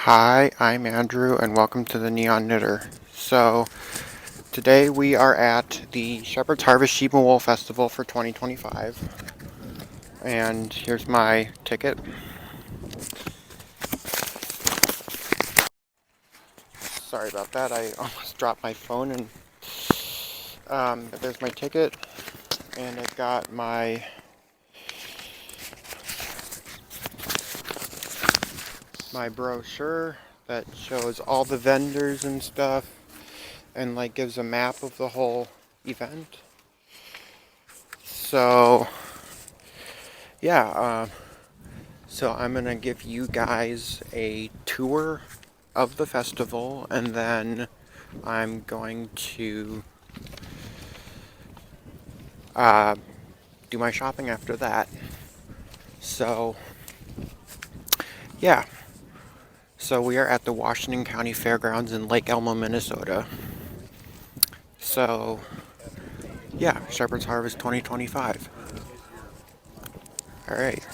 Hi, I'm Andrew and welcome to the Neon Knitter. So, today we are at the Shepherd's Harvest Sheep and Wool Festival for 2025. And here's my ticket. Sorry about that, I almost dropped my phone. And there's my ticket. And I've got my brochure that shows all the vendors and stuff. And like gives a map of the whole event. So, yeah, so I'm going to give you guys a tour of the festival, and then I'm going to do my shopping after that. So, yeah. So we are at the Washington County Fairgrounds in Lake Elmo, Minnesota. So, yeah, Shepherd's Harvest 2025. Alright.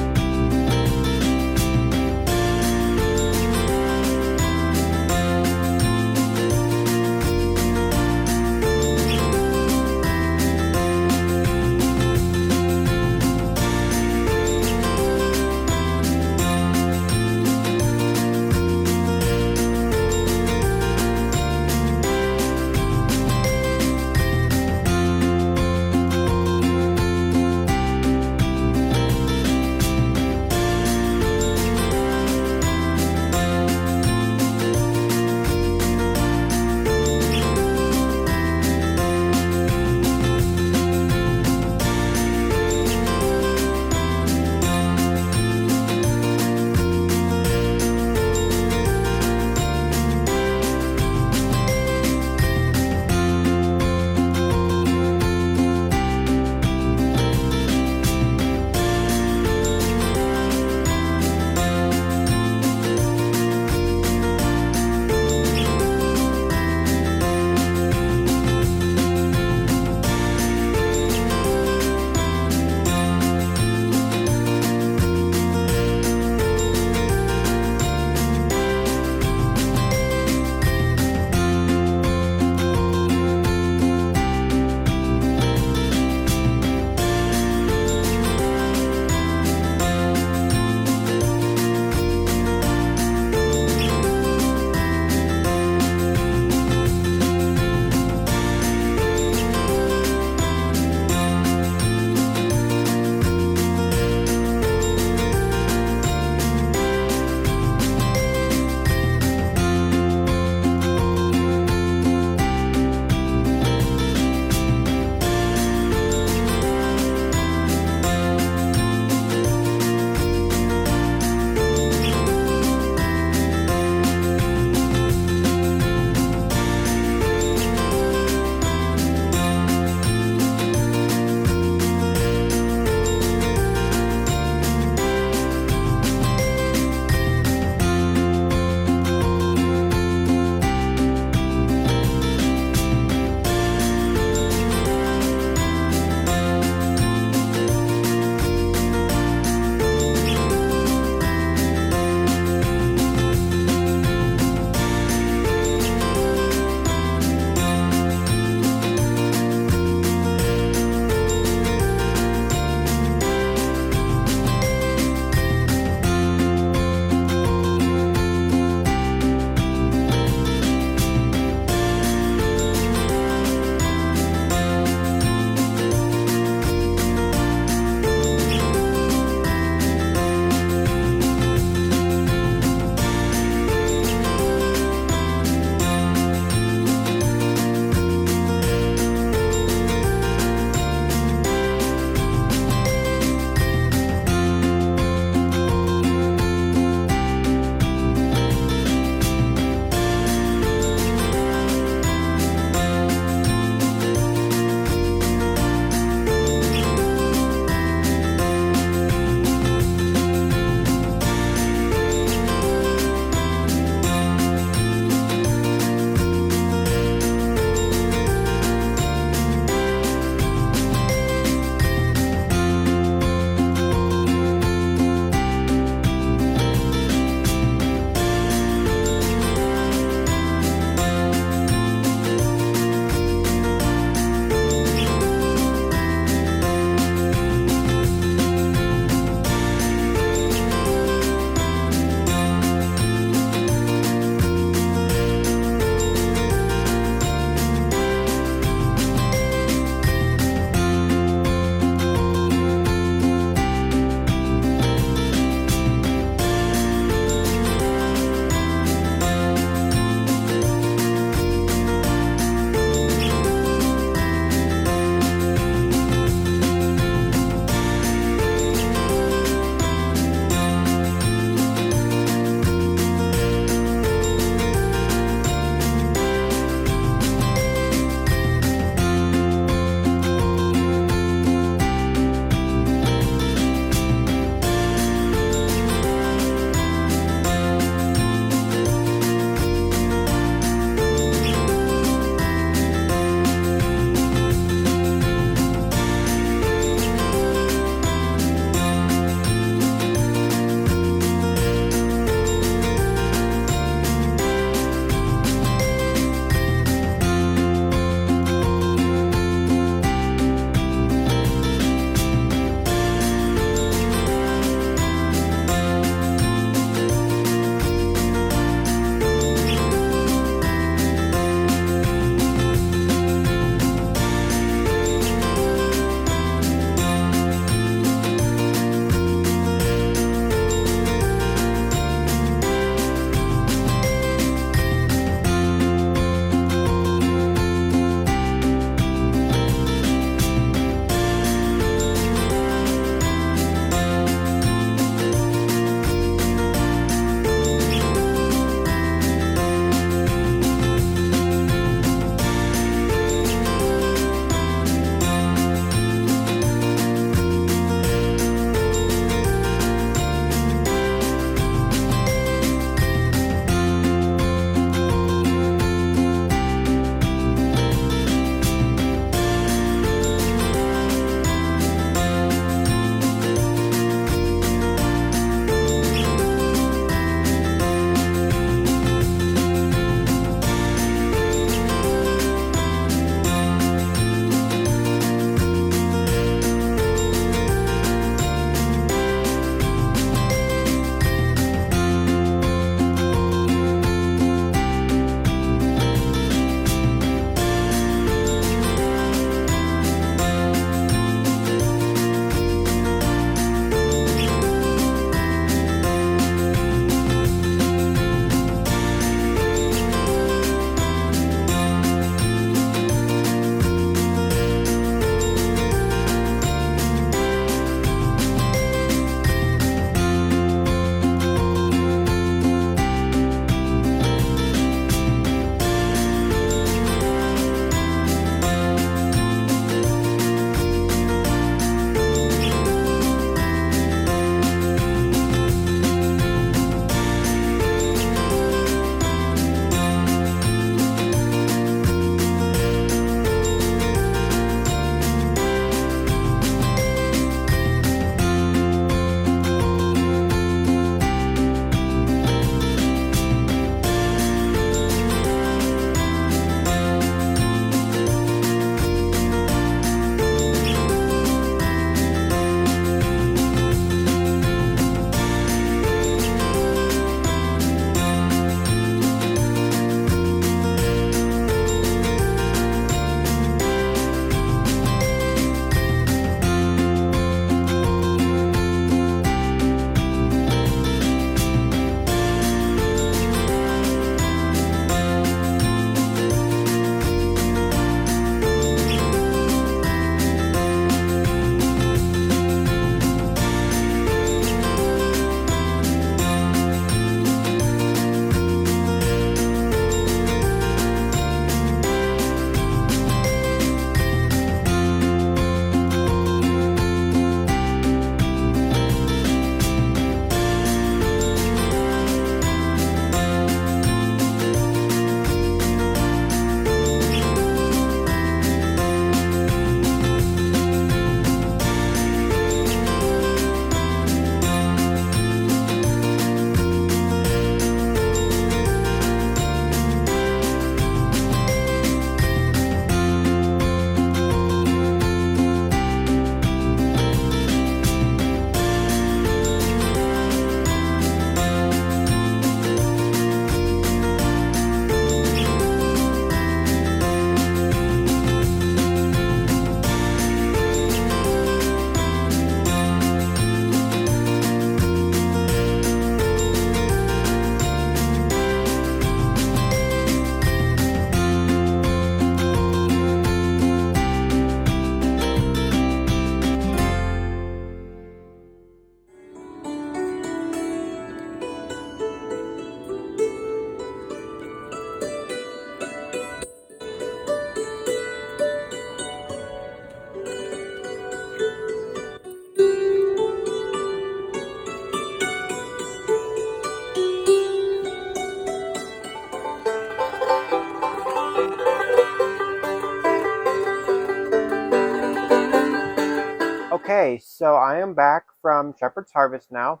Okay, so I am back from Shepherd's Harvest now,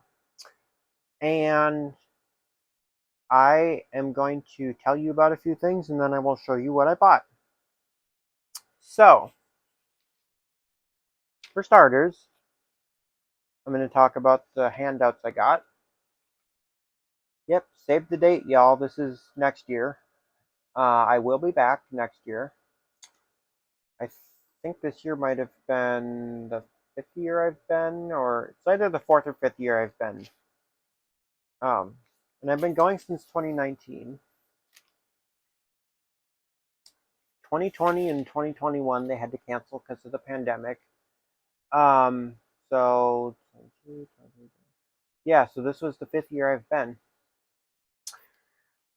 and I am going to tell you about a few things, and then I will show you what I bought. So, for starters, I'm going to talk about the handouts I got. Yep, save the date, y'all. This is next year. I will be back next year. I think this year might have been the fifth year I've been, or it's either the fourth or fifth year I've been. And I've been going since 2019. 2020 and 2021 they had to cancel because of the pandemic. Um, so yeah, so this was the fifth year I've been.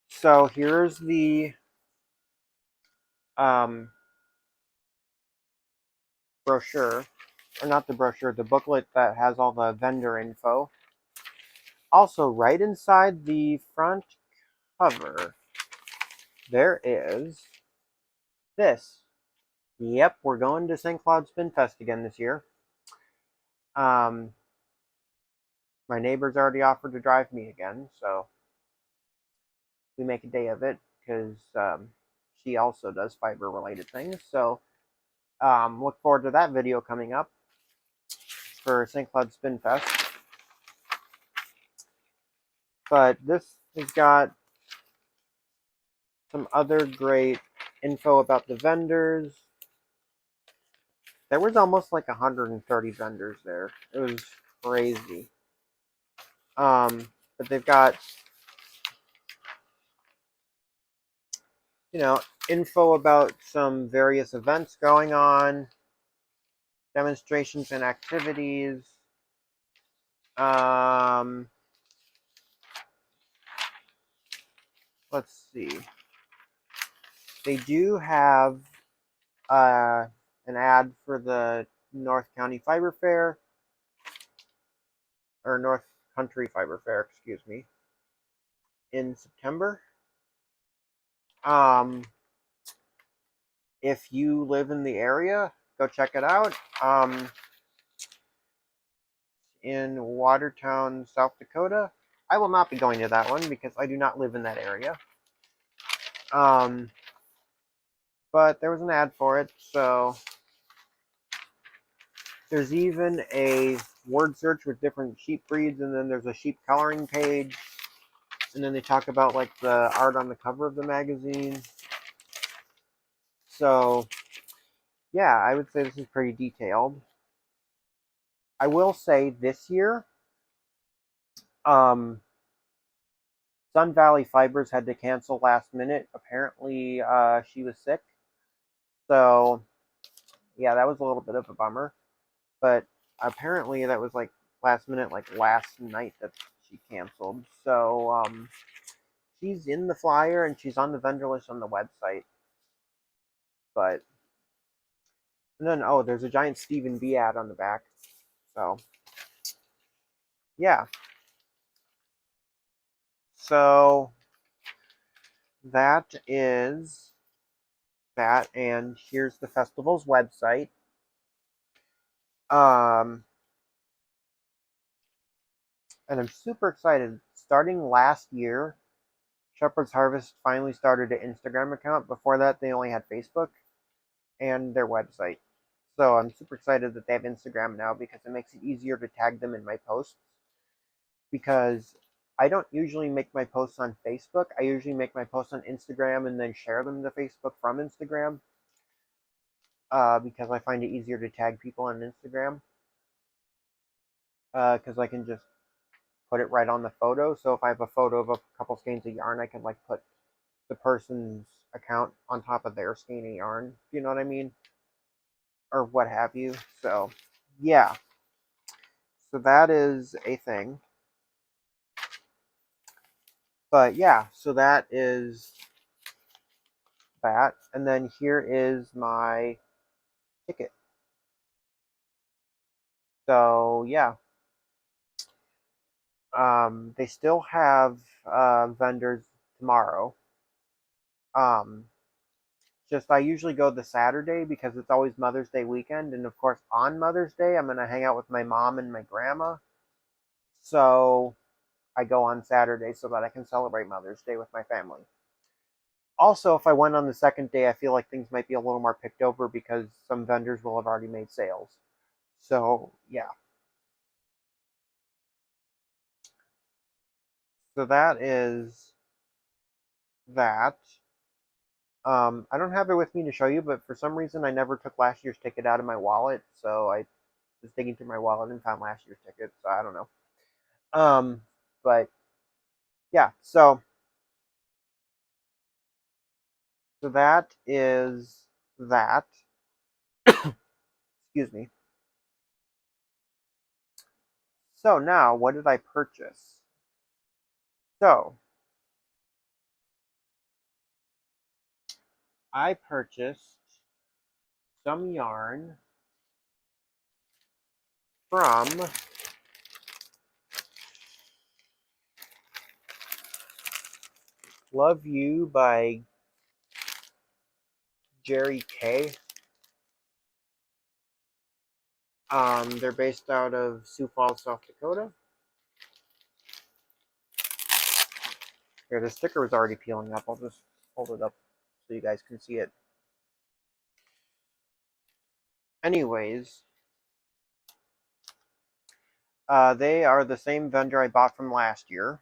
So here's the um, brochure, or not the brochure, the booklet that has all the vendor info. Also, right inside the front cover, there is this. Yep, we're going to St. Cloud Spin Fest again this year. My neighbor's already offered to drive me again, so we make a day of it because she also does fiber related things. So look forward to that video coming up for St. Cloud Spin Fest. But this has got some other great info about the vendors. There was almost like 130 vendors there. It was crazy. But they've got, info about some various events going on, demonstrations and activities. Let's see. They do have an ad for the North County Fiber Fair, or North Country Fiber Fair, excuse me, in September. If you live in the area, go check it out. In Watertown, South Dakota. I will not be going to that one because I do not live in that area. But there was an ad for it, so there's even a word search with different sheep breeds, and then there's a sheep coloring page, and then they talk about like the art on the cover of the magazine. So yeah, I would say this is pretty detailed. I will say this year, Sun Valley Fibers had to cancel last minute. Apparently, she was sick. So yeah, that was a little bit of a bummer. But apparently that was like last minute, like last night that she canceled. So she's in the flyer and she's on the vendor list on the website. But and then there's a giant Stephen B ad on the back. So yeah. So that is that, and here's the festival's website. And I'm super excited. Starting last year, Shepherd's Harvest finally started an Instagram account. Before that, they only had Facebook and their website. So I'm super excited that they have Instagram now because it makes it easier to tag them in my posts. Because I don't usually make my posts on Facebook. I usually make my posts on Instagram and then share them to Facebook from Instagram. Because I find it easier to tag people on Instagram. Because I can just put it right on the photo. So if I have a photo of a couple skeins of yarn, I can like put the person's account on top of their skein of yarn. You know what I mean? Or what have you. So yeah. So that is a thing. But yeah, so that is that. And then here is my ticket. So yeah. They still have vendors tomorrow. It's Just I usually go the Saturday because it's always Mother's Day weekend, and of course on Mother's Day I'm gonna hang out with my mom and my grandma. So I go on Saturday so that I can celebrate Mother's Day with my family. Also, if I went on the second day, I feel like things might be a little more picked over because some vendors will have already made sales. So yeah. So that is that. I don't have it with me to show you, but for some reason I never took last year's ticket out of my wallet, so I was digging through my wallet and found last year's ticket. So I don't know. But yeah, so that is that. Excuse me. So now, what did I purchase? So I purchased some yarn from Love You by Jerry K. They're based out of Sioux Falls, South Dakota. Here, the sticker was already peeling up. I'll just hold it up so you guys can see it. Anyways, they are the same vendor I bought from last year.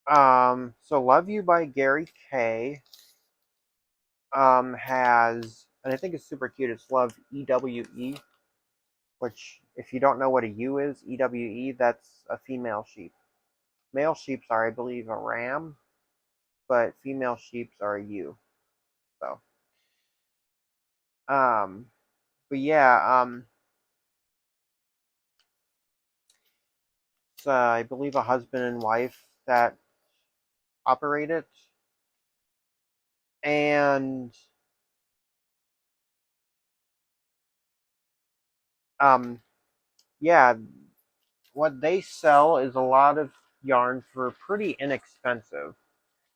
So Love You by Gary K. Has, and I think it's super cute. It's Love EWE, which if you don't know what a U is, EWE, that's a female sheep. Male sheeps are, I believe, a ram, but female sheeps are a ewe. So, um, but yeah, it's I believe a husband and wife that operate it, and um, yeah, what they sell is a lot of yarn for pretty inexpensive.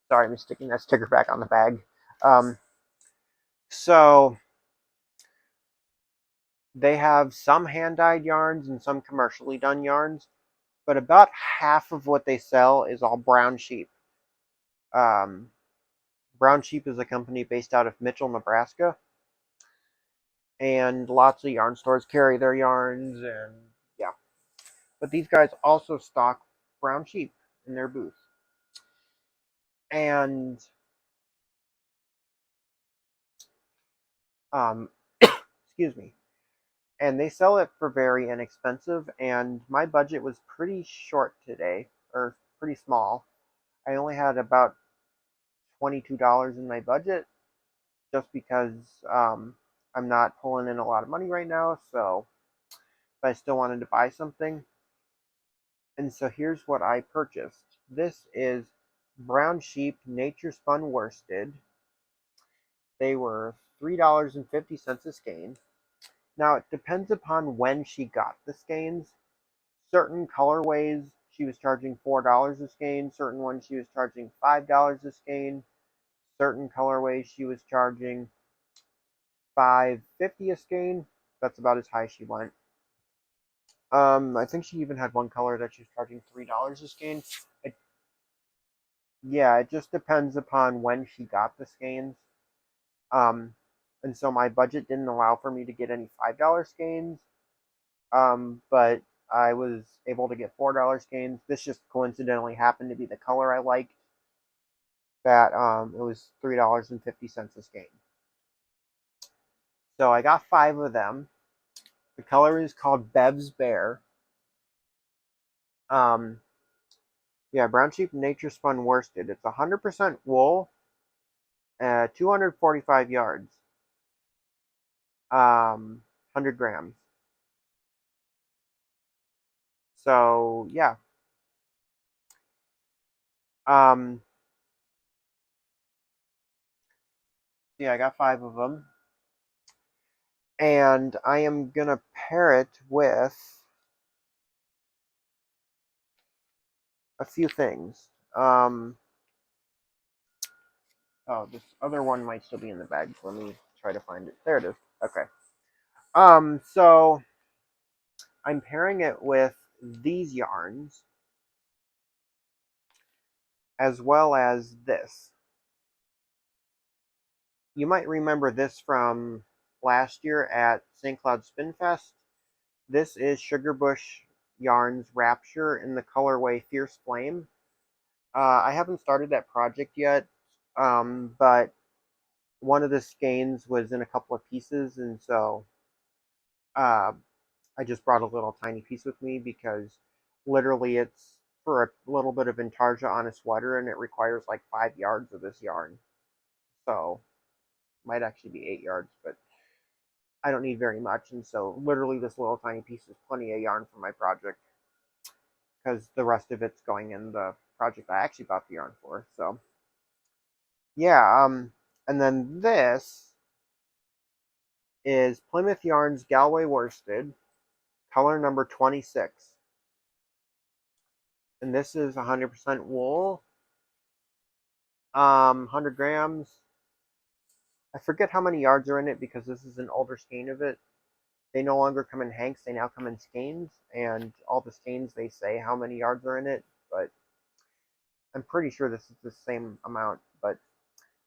Sorry, I'm sticking that sticker back on the bag. Um, so they have some hand-dyed yarns and some commercially done yarns, but about half of what they sell is all brown sheep. Um, Brown Sheep is a company based out of Mitchell, Nebraska, and lots of yarn stores carry their yarns, and yeah. But these guys also stock brown sheep in their booth, and excuse me, and they sell it for very inexpensive. And my budget was pretty short today, or pretty small. I only had about $22 in my budget, just because I'm not pulling in a lot of money right now. So, but I still wanted to buy something, and so here's what I purchased. This is brown sheep nature spun worsted. They were $3.50 a skein. Now it depends upon when she got the skeins. Certain colorways she was charging $4 a skein. Certain ones she was charging $5 a skein. Certain colorways she was charging $5.50 a skein. That's about as high as she went. I think she even had one color that she was charging $3 a skein. It, yeah, it just depends upon when she got the skeins. Um, and so my budget didn't allow for me to get any $5 skeins. But I was able to get $4 skeins. This just coincidentally happened to be the color I liked. That it was $3.50 a skein. So I got 5 of them. The color is called Bev's Bear. Um, yeah, brown sheep nature spun worsted. It's 100% wool, 245 yards, 100 grams. So yeah, um, yeah, I got 5 of them, and I am gonna pair it with a few things. Oh, this other one might still be in the bag. Let me try to find it. There it is. Okay. So I'm pairing it with these yarns as well as this. You might remember this from last year at St. Cloud Spin Fest. This is Sugarbush Yarns Rapture in the colorway Fierce Flame. I haven't started that project yet, but one of the skeins was in a couple of pieces, and so uh, I just brought a little tiny piece with me because literally it's for a little bit of intarsia on a sweater, and it requires like 5 yards of this yarn. So might actually be 8 yards, but I don't need very much, and so literally this little tiny piece is plenty of yarn for my project because the rest of it's going in the project I actually bought the yarn for. So yeah, and then this is Plymouth Yarns Galway Worsted, color number 26. And this is 100% wool, 100 grams. I forget how many yards are in it because this is an older skein of it. They no longer come in hanks, they now come in skeins, and all the skeins they say how many yards are in it, but I'm pretty sure this is the same amount, but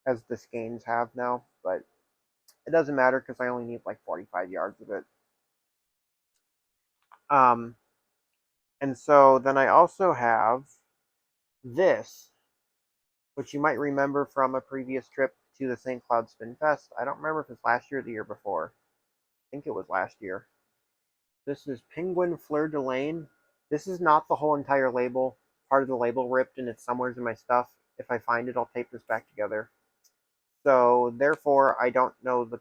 as the skeins have now, but it doesn't matter because I only need like 45 yards of it. Um, and so then I also have this, which you might remember from a previous trip to the St. Cloud Spin Fest. I don't remember if it's last year or the year before. I think it was last year. This is Penguin Fleur de Lane. This is not the whole entire label. Part of the label ripped and it's somewhere in my stuff. If I find it, I'll tape this back together. So therefore, I don't know the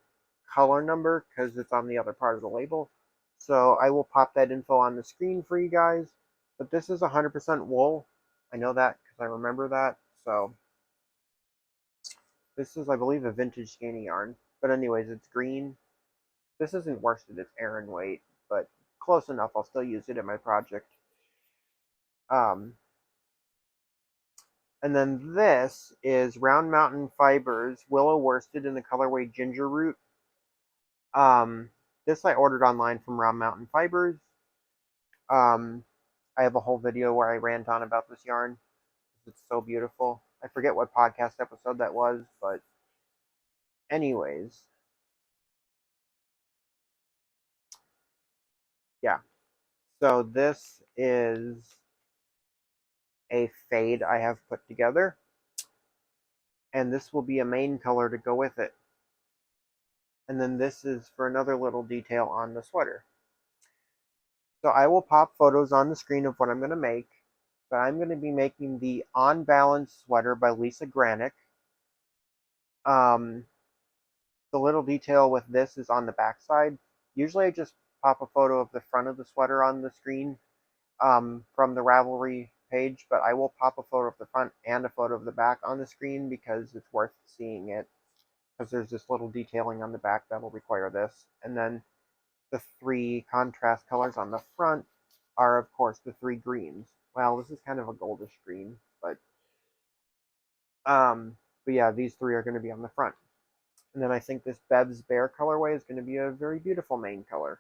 color number because it's on the other part of the label. So I will pop that info on the screen for you guys. But this is 100% wool. I know that because I remember that. So this is, I believe, a vintage skeiny yarn. But anyways, it's green. This isn't worsted, it's Aran weight, but close enough. I'll still use it in my project. Um, and then this is Round Mountain Fibers Willow Worsted in the colorway Ginger Root. This I ordered online from Round Mountain Fibers. I have a whole video where I rant on about this yarn. It's so beautiful. I forget what podcast episode that was, but anyways. Yeah. So this is a fade I have put together. And this will be a main color to go with it. And then this is for another little detail on the sweater. So I will pop photos on the screen of what I'm going to make, but I'm going to be making the On Balance sweater by Lisa Granick. The little detail with this is on the back side. Usually I just pop a photo of the front of the sweater on the screen from the Ravelry page, but I will pop a photo of the front and a photo of the back on the screen because it's worth seeing it. Because there's this little detailing on the back that'll require this. And then the 3 contrast colors on the front are, of course, the 3 greens. Well, this is kind of a goldish green, but yeah, these 3 are going to be on the front. And then I think this Bev's Bear colorway is going to be a very beautiful main color.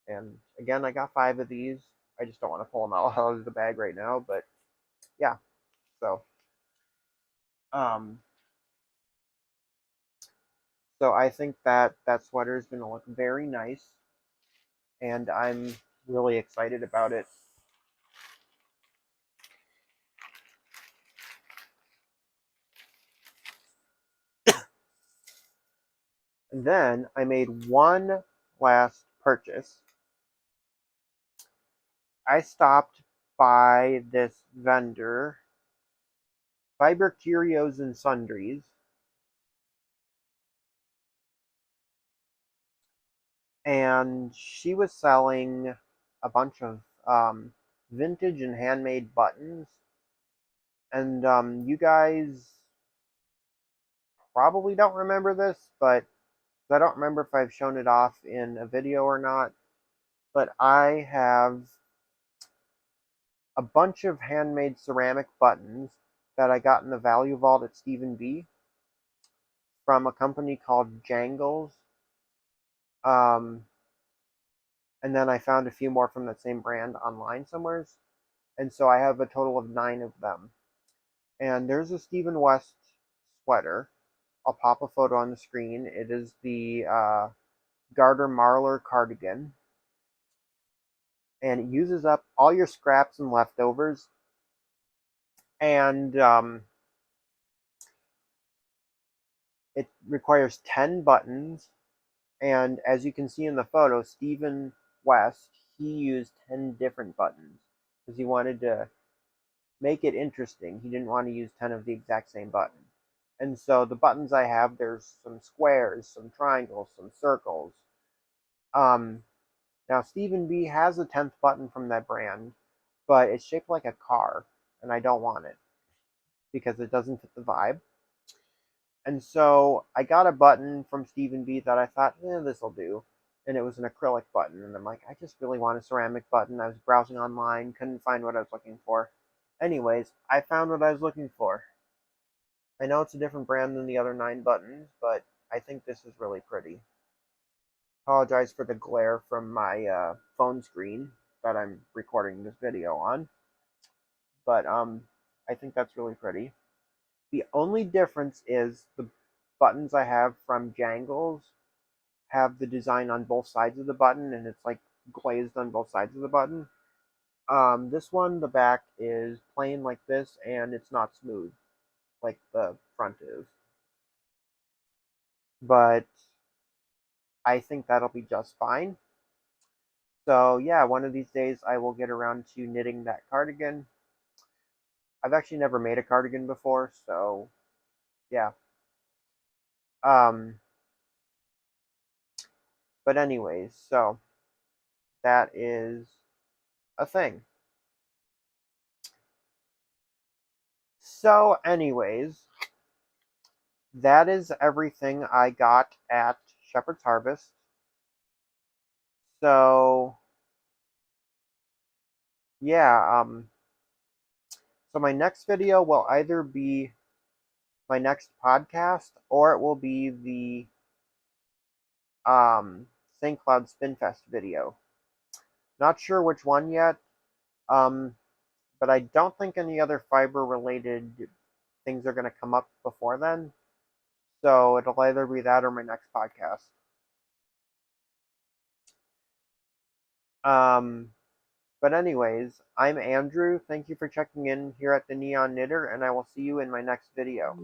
And again, I got 5 of these. I just don't want to pull them all out of the bag right now, but yeah. So, um, so I think that that sweater is going to look very nice, and I'm really excited about it. And then I made one last purchase. I stopped by this vendor, Fiber Curios and Sundries, and she was selling a bunch of vintage and handmade buttons. And you guys probably don't remember this, but I don't remember if I've shown it off in a video or not. But I have a bunch of handmade ceramic buttons that I got in the Value Vault at Stephen B. from a company called Jangles. Um, and then I found a few more from that same brand online somewhere. And so I have a total of 9 of them. And there's a Stephen West sweater. I'll pop a photo on the screen. It is the Garter Marler cardigan. And it uses up all your scraps and leftovers. And it requires 10 buttons. And as you can see in the photo, Stephen West, he used 10 different buttons because he wanted to make it interesting. He didn't want to use 10 of the exact same button. And so the buttons I have, there's some squares, some triangles, some circles. Um, Now, Stephen B has a 10th button from that brand, but it's shaped like a car, and I don't want it because it doesn't fit the vibe. And so I got a button from Stephen B that I thought, this will do. And it was an acrylic button. And I'm like, I just really want a ceramic button. I was browsing online, couldn't find what I was looking for. Anyways, I found what I was looking for. I know it's a different brand than the other 9 buttons, but I think this is really pretty. Apologize for the glare from my phone screen that I'm recording this video on. But I think that's really pretty. The only difference is the buttons I have from Jangles have the design on both sides of the button, and it's like glazed on both sides of the button. This one, the back is plain like this, and it's not smooth like the front is. But I think that'll be just fine. So yeah, one of these days I will get around to knitting that cardigan. I've actually never made a cardigan before, so yeah. Um, but anyways, so that is a thing. So anyways, that is everything I got at Shepherd's Harvest. So yeah, so my next video will either be my next podcast or it will be the St. Cloud Spinfest video. Not sure which one yet. Um, but I don't think any other fiber related things are going to come up before then. So it'll either be that or my next podcast. Um, but anyways, I'm Andrew. Thank you for checking in here at the Neon Knitter, and I will see you in my next video.